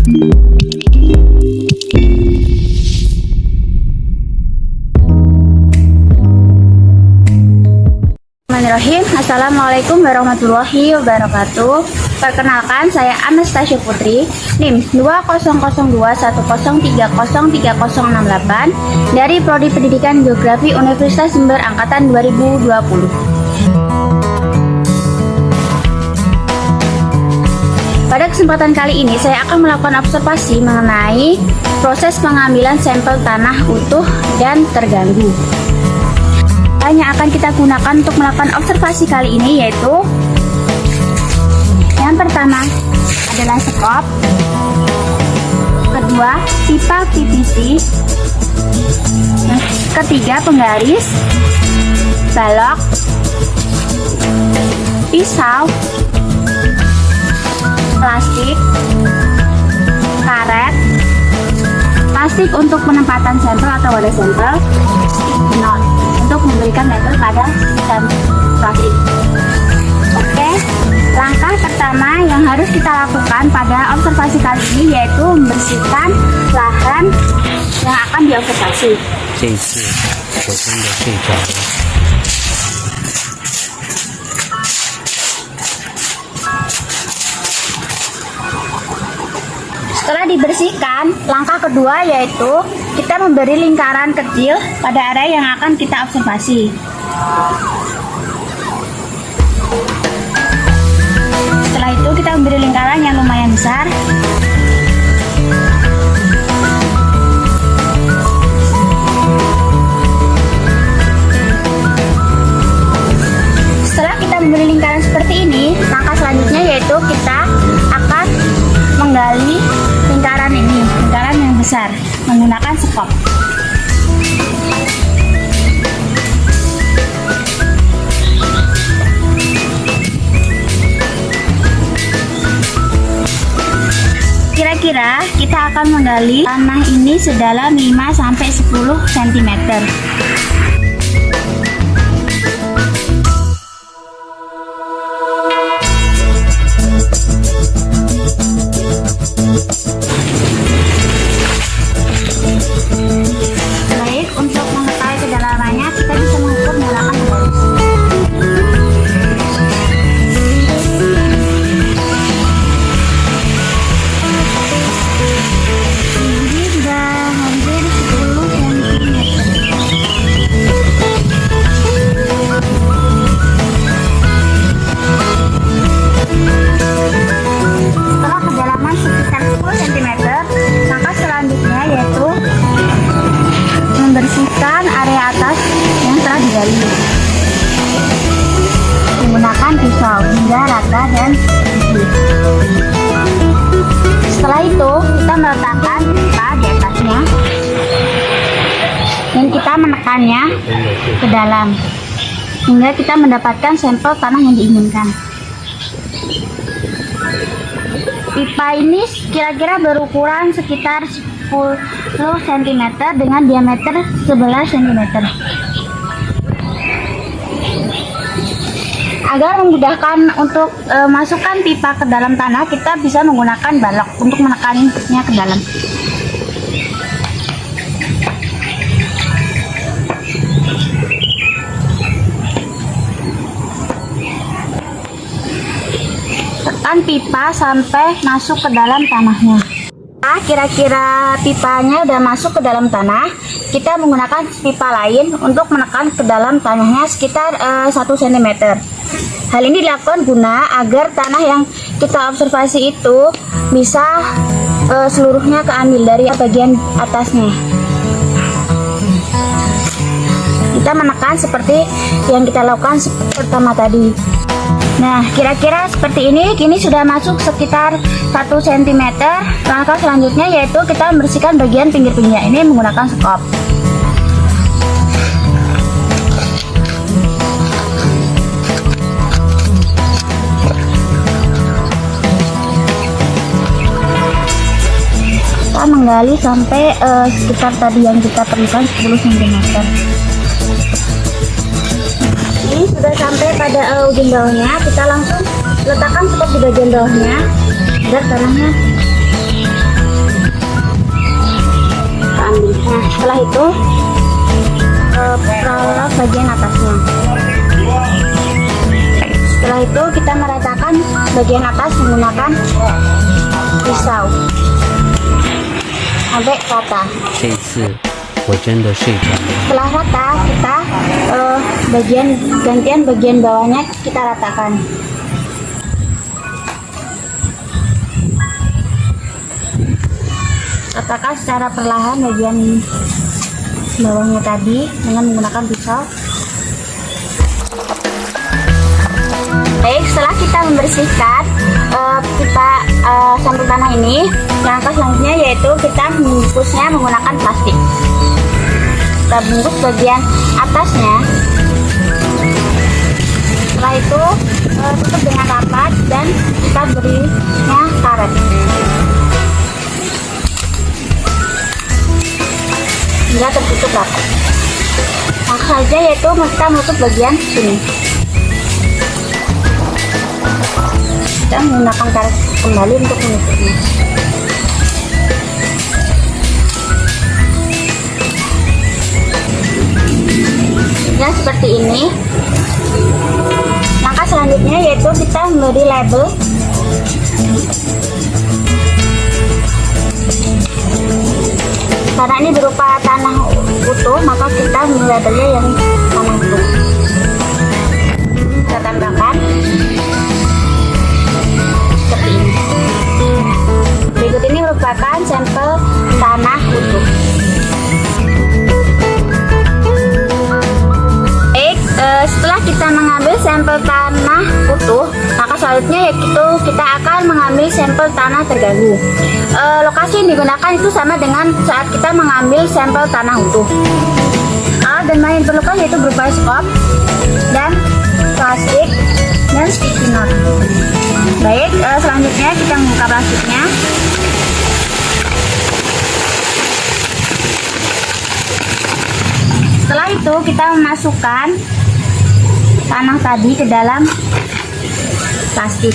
Bismillahirrahmanirrahim. Assalamualaikum warahmatullahi wabarakatuh. Perkenalkan, saya Anastasia Putri, NIM 20021030303068 dari Prodi Pendidikan Geografi Universitas Jember Angkatan 2020. Pada kesempatan kali ini, saya akan melakukan observasi mengenai proses pengambilan sampel tanah utuh dan terganggu. Yang akan kita gunakan untuk melakukan observasi kali ini yaitu yang pertama adalah sekop, kedua pipa PVC, ketiga penggaris, balok, pisau, plastik, karet, plastik untuk penempatan sampel atau wadah sampel, not untuk memberikan label pada sampel plastik. Oke, langkah pertama yang harus kita lakukan pada observasi kali ini yaitu membersihkan lahan yang akan diobservasi. Setelah dibersihkan, langkah kedua yaitu kita memberi lingkaran kecil pada area yang akan kita observasi. Setelah itu kita memberi lingkaran yang lumayan besar. Setelah kita memberi lingkaran seperti ini, langkah selanjutnya yaitu kita akan menggali lingkaran ini, lingkaran yang besar, menggunakan sekop. Kira-kira kita akan menggali tanah ini sedalam 5-10 cm. Baik, untuk mengetahui kedalamannya kita bisa mengukur menggunakan garis. Ini sudah hampir 10 cm. Setelah kedalaman sekitar 10 cm, langkah selanjutnya yaitu membersihkan area atas yang telah digali menggunakan pisau hingga rata dan bersih. Setelah itu kita meletakkan pipa di atasnya dan kita menekannya ke dalam hingga kita mendapatkan sampel tanah yang diinginkan. Pipa ini kira-kira berukuran sekitar 10 cm dengan diameter 11 cm. Agar memudahkan untuk masukkan pipa ke dalam tanah, kita bisa menggunakan balok untuk menekannya ke dalam. Tekan pipa sampai masuk ke dalam tanahnya. Nah, kira-kira pipanya udah masuk ke dalam tanah, kita menggunakan pipa lain untuk menekan ke dalam tanahnya sekitar 1 cm. Hal ini dilakukan guna agar tanah yang kita observasi itu bisa seluruhnya keambil dari bagian atasnya. Kita menekan seperti yang kita lakukan pertama tadi. Nah, kira-kira seperti ini, kini sudah masuk sekitar 1 cm. Langkah selanjutnya yaitu kita membersihkan bagian pinggir-pinggirnya ini menggunakan sekop. Kita menggali sampai sekitar tadi yang kita perlukan 10 cm. Ini sudah sampai pada ujung daunnya, kita langsung letakkan sekop di bagian bawahnya agar tanahnya ambil. Nah, setelah itu peralat bagian atasnya. Setelah itu kita meratakan bagian atas menggunakan pisau sampai rata. 这次我真的睡着了。 Setelah rata, kita gantian bagian bawahnya kita ratakan. Ratakan secara perlahan bagian bawahnya tadi dengan menggunakan pisau. Baik, setelah kita membersihkan pipa sampel tanah ini, langkah selanjutnya yaitu kita membungkusnya menggunakan plastik. Kita bungkus bagian atasnya. Setelah itu tutup dengan rapat dan kita berinya karet. Hingga tertutup rapat. Langkah saja yaitu kita menutup bagian sini. Kita menggunakan karet kembali untuk menutupnya. Ya, seperti ini. Langkah selanjutnya yaitu kita memberi label. Karena ini berupa tanah utuh, maka kita memberi labelnya yang tanah utuh. Kita tambahkan seperti ini. Berikut ini merupakan sampel tanah utuh. Setelah kita mengambil sampel tanah utuh, maka selanjutnya yaitu kita akan mengambil sampel tanah terganggu. Lokasi yang digunakan itu sama dengan saat kita mengambil sampel tanah utuh. Alat dan bahan yang diperlukan yaitu berupa skop dan plastik dan sticky note. Baik, selanjutnya kita membuka plastiknya. Setelah itu kita memasukkan tanah tadi ke dalam plastik.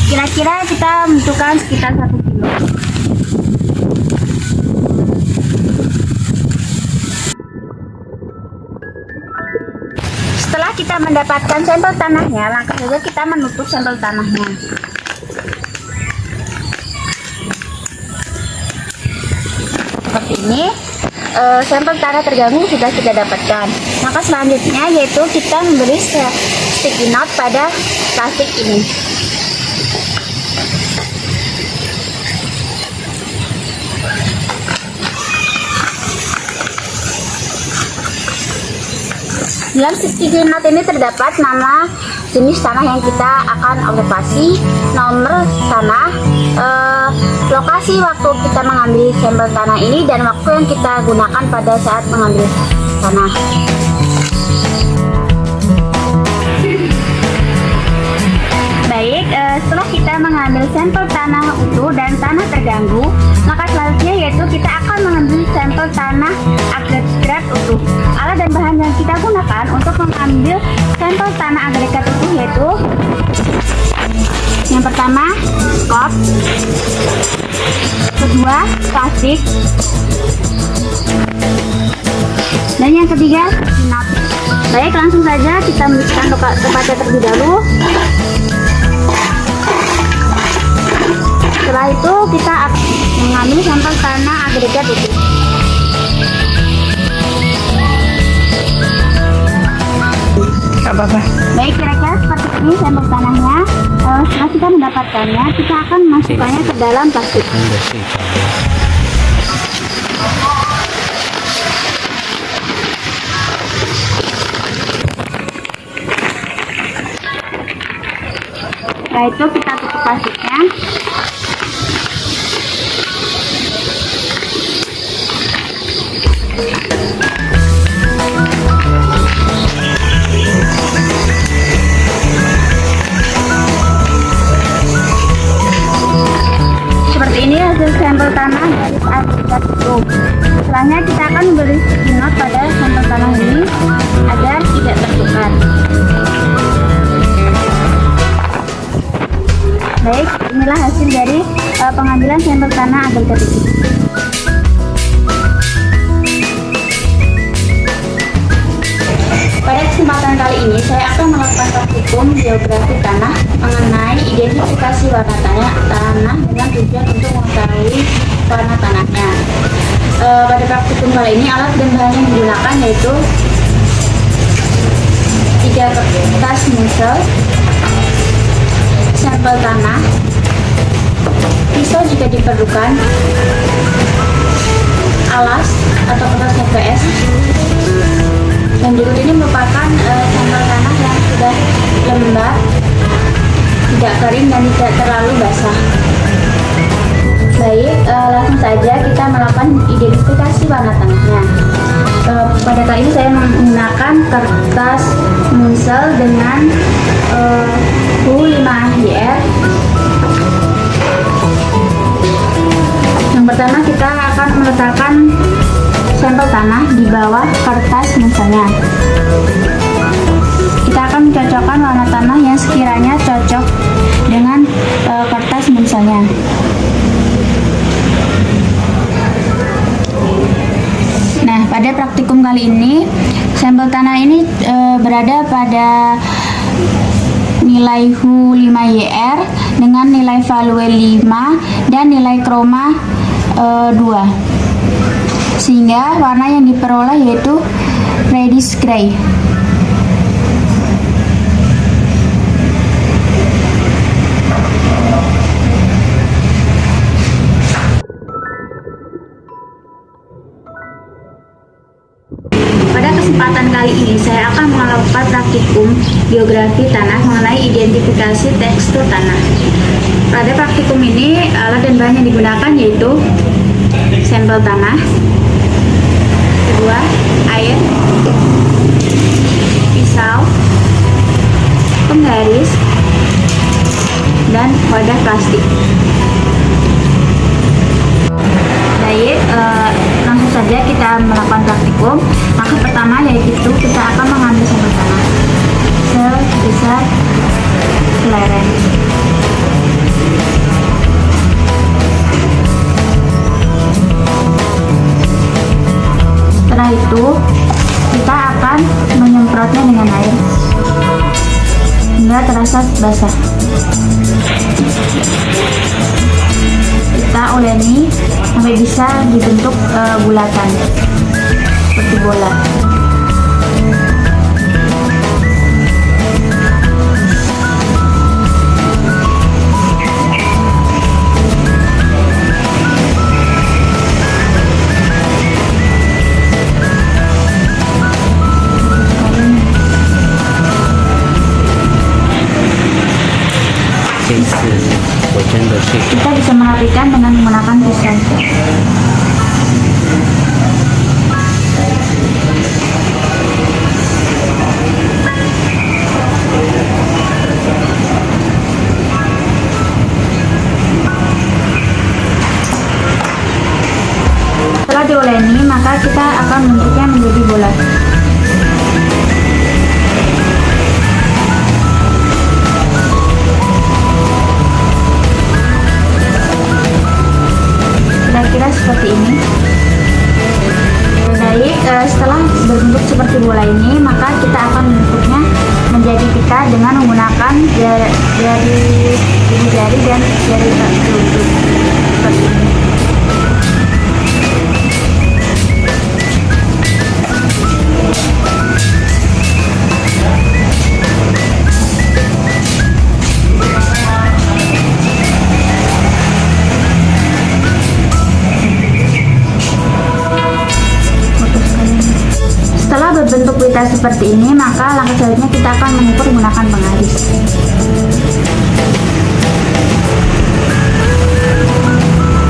Kira-kira kita membutuhkan sekitar 1 kilo. Setelah kita mendapatkan sampel tanahnya, langkah saja kita menutup sampel tanahnya. Seperti ini. Sampel tanah terganggu sudah kita dapatkan. Maka selanjutnya yaitu kita memberi sticky note pada plastik ini. Dalam sticky note ini terdapat nama jenis tanah yang kita akan observasi, nomor tanah, lokasi waktu kita mengambil sampel tanah ini, dan waktu yang kita gunakan pada saat mengambil tanah. Baik, setelah kita mengambil sampel tanah utuh dan tanah terganggu, maka selanjutnya yaitu kita akan mengambil sampel tanah agregat utuh. Alat dan bahan yang kita gunakan untuk mengambil sampel tanah agregat utuh yaitu yang pertama skop, kedua plastik, dan yang ketiga not. Baik, langsung saja kita membersihkan tempatnya terlebih dahulu. Setelah itu kita mengambil sampel tanah agregat utuh. Apa-apa? Baik, kira-kira seperti ini sampel tanahnya. Setelah kita mendapatkannya, kita akan memasukkannya ke dalam plastik. 真的睡着了。 Setelah itu kita tutup plastiknya. Seperti ini hasil sampel tanah dari agregat itu. Setelahnya kita akan memberi sticky note pada sampel tanah ini agar tidak tertukar. Baik, inilah hasil dari pengambilan sampel tanah agregat ini. Pada kesempatan kali ini, saya akan melakukan praktikum geografi tanah mengenai identifikasi warna tanah dengan tujuan untuk mengetahui warna tanahnya. Pada praktikum kali ini, alat dan bahan yang digunakan yaitu 3 kertas musel, sampel tanah, pisau jika diperlukan, alas atau kertas HVS. Dan berikut ini merupakan sampel tanah yang sudah lembab, tidak kering dan tidak terlalu basah. Baik, langsung saja kita melakukan identifikasi warna tanahnya. Pada kali ini saya menggunakan kertas musel dengan suhu 5 HJR. Yang pertama kita akan meletakkan sampel tanah di bawah kertas muselnya. Kita akan mencocokkan warna tanah yang sekiranya cocok dengan kertas muselnya. Nah, pada praktikum kali ini, sampel tanah ini berada pada nilai HU 5YR dengan nilai value 5 dan nilai chroma 2. Sehingga warna yang diperoleh yaitu reddish gray. Pada kesempatan kali ini saya akan melakukan praktikum geografi tanah mengenai identifikasi tekstur tanah. Pada praktikum ini alat dan bahan yang digunakan yaitu sampel tanah, kedua air, pisau, penggaris, dan wadah plastik. Baik, langsung saja kita melakukan praktikum. Langkah pertama yaitu kita akan mengambil sampel tanah sebesar kelereng. Setelah itu kita akan menyemprotnya dengan air hingga terasa basah. Kita uleni sampai bisa dibentuk bulatan seperti bola. Kita bisa merapikan dengan menggunakan pisau. Setelah diuleni, maka kita akan membentuknya menjadi bola. Kira-kira seperti ini. Baik, setelah berbentuk seperti bola ini, maka kita akan membentuknya menjadi pita dengan menggunakan jari dan jari telunjuk seperti ini. Setelah berbentuk pita seperti ini, maka langkah selanjutnya kita akan mengukur menggunakan pengaris.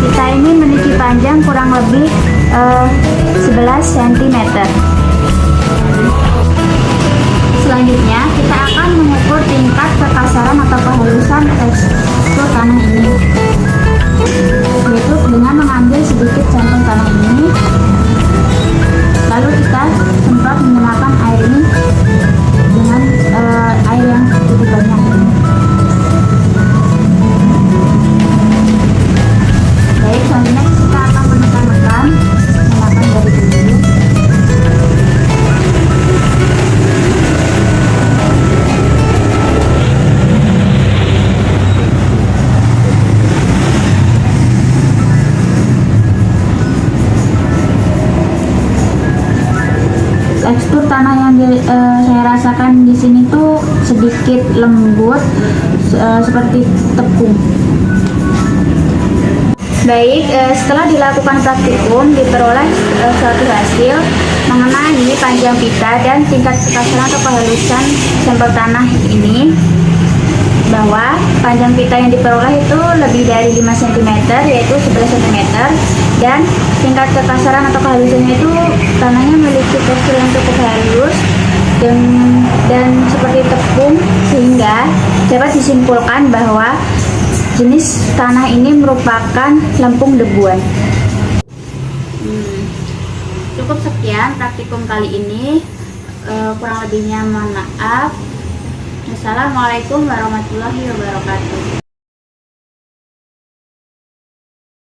Pita ini memiliki panjang kurang lebih 11 cm. Selanjutnya kita akan mengukur tingkat kekasaran atau kehalusan tekstur tanah ini, yaitu dengan mengambil sedikit sampel tanah ini, lalu kita semprot menggunakan air ini dengan air yang cukup banyak. dirasakan di sini tuh sedikit lembut, seperti tepung. Baik, setelah dilakukan praktikum, diperoleh suatu hasil mengenai panjang pita dan tingkat kekasaran atau kehalusan sampel tanah ini, bahwa panjang pita yang diperoleh itu lebih dari 5 cm, yaitu 11 cm, dan tingkat kekasaran atau kehalusannya itu tanahnya memiliki tekstur yang cukup halus dan seperti tepung, sehingga dapat disimpulkan bahwa jenis tanah ini merupakan lempung debuan. Cukup sekian praktikum kali ini. Kurang lebihnya mohon maaf. Wassalamualaikum warahmatullahi wabarakatuh.